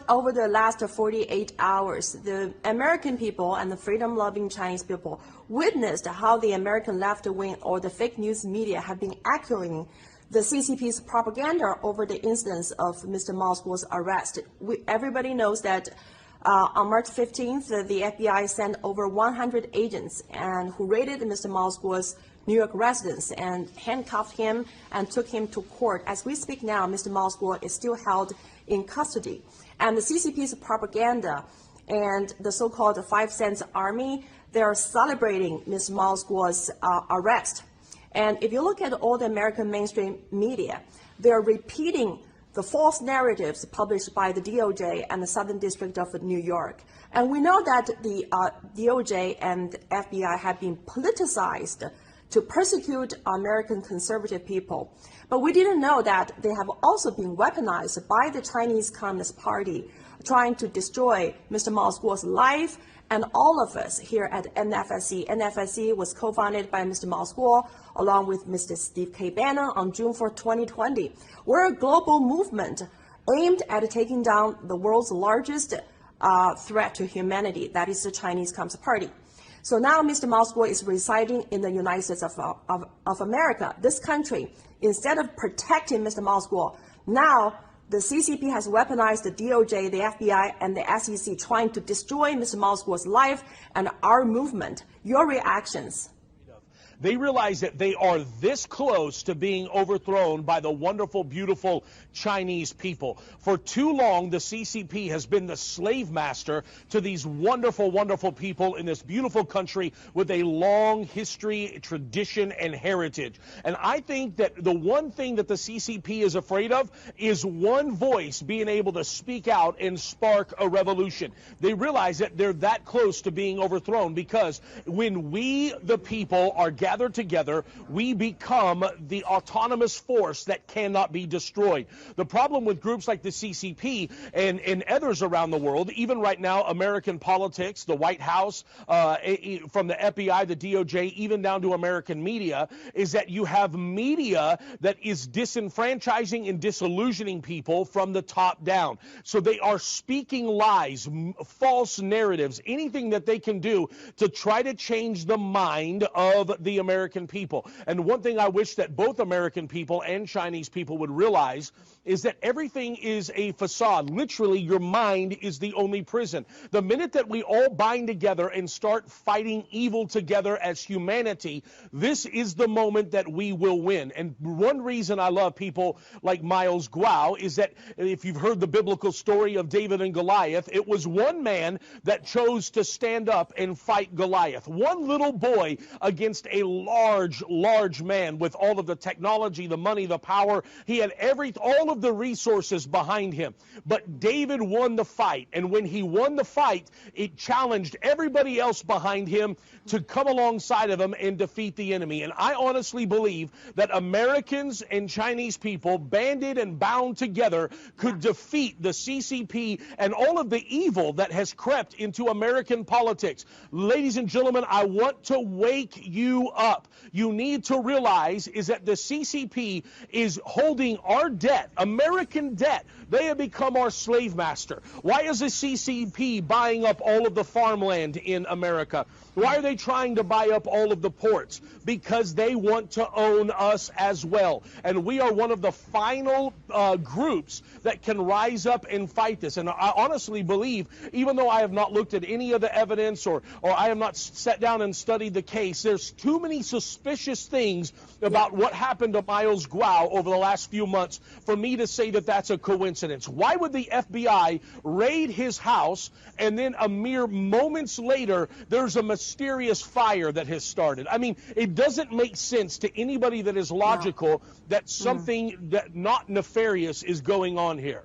over the last 48 hours, the American people and the freedom-loving Chinese people witnessed how the American left wing or the fake news media have been echoing the CCP's propaganda over the incidents of Mr. Mao's arrest. Everybody knows that on March 15th, the FBI sent over 100 agents and who raided Mr. Mao's New York residence and handcuffed him and took him to court. As we speak now, Mr. Mao's is still held in custody. And the CCP's propaganda and the so-called 5 Cents Army, they are celebrating Mr. Mao's arrest. And if you look at all the American mainstream media, they are repeating the false narratives published by the DOJ and the Southern District of New York. And we know that the DOJ and FBI have been politicized to persecute American conservative people. But we didn't know that they have also been weaponized by the Chinese Communist Party, trying to destroy Mr. Mao's life and all of us here at NFSC. NFSC was co-founded by Mr. Mao along with Mr. Steve K. Bannon on June 4, 2020. We're a global movement aimed at taking down the world's largest threat to humanity, that is the Chinese Communist Party. So now Mr. Mao is residing in the United States of America. This country, instead of protecting Mr. Mao, now the CCP has weaponized the DOJ, the FBI, and the SEC, trying to destroy Mr. Mao's life and our movement. Your reactions? They realize that they are this close to being overthrown by the wonderful, beautiful Chinese people. For too long, the CCP has been the slave master to these wonderful, wonderful people in this beautiful country with a long history, tradition, and heritage. And I think that the one thing that the CCP is afraid of is one voice being able to speak out and spark a revolution. They realize that they're that close to being overthrown because when we, the people, are gathered together, we become the autonomous force that cannot be destroyed. The problem with groups like the CCP and others around the world, even right now, American politics, the White House, from the FBI, the DOJ, even down to American media, is that you have media that is disenfranchising and disillusioning people from the top down. So they are speaking lies, false narratives, anything that they can do to try to change the mind of the American people. And one thing I wish that both American people and Chinese people would realize is that everything is a facade. Literally, your mind is the only prison. The minute that we all bind together and start fighting evil together as humanity, this is the moment that we will win. And one reason I love people like Miles Guo is that if you've heard the biblical story of David and Goliath, it was one man that chose to stand up and fight Goliath. One little boy against a large man with all of the technology, the money, the power. He had all of the resources behind him. But David won the fight. And when he won the fight, it challenged everybody else behind him to come alongside of him and defeat the enemy. And I honestly believe that Americans and Chinese people, banded and bound together, could defeat the CCP and all of the evil that has crept into American politics. Ladies and gentlemen, I want to wake you up. You need to realize is that the CCP is holding our debt, American debt. They have become our slave master. Why is the CCP buying up all of the farmland in America? Why are they trying to buy up all of the ports? Because they want to own us as well. And we are one of the final groups that can rise up and fight this. And I honestly believe, even though I have not looked at any of the evidence or I have not sat down and studied the case, there's too many suspicious things about what happened to Miles Guo over the last few months for me to say that that's a coincidence. Why would the FBI raid his house and then a mere moments later there's a mysterious fire that has started? I mean, it doesn't make sense to anybody that is logical that something that not nefarious is going on here.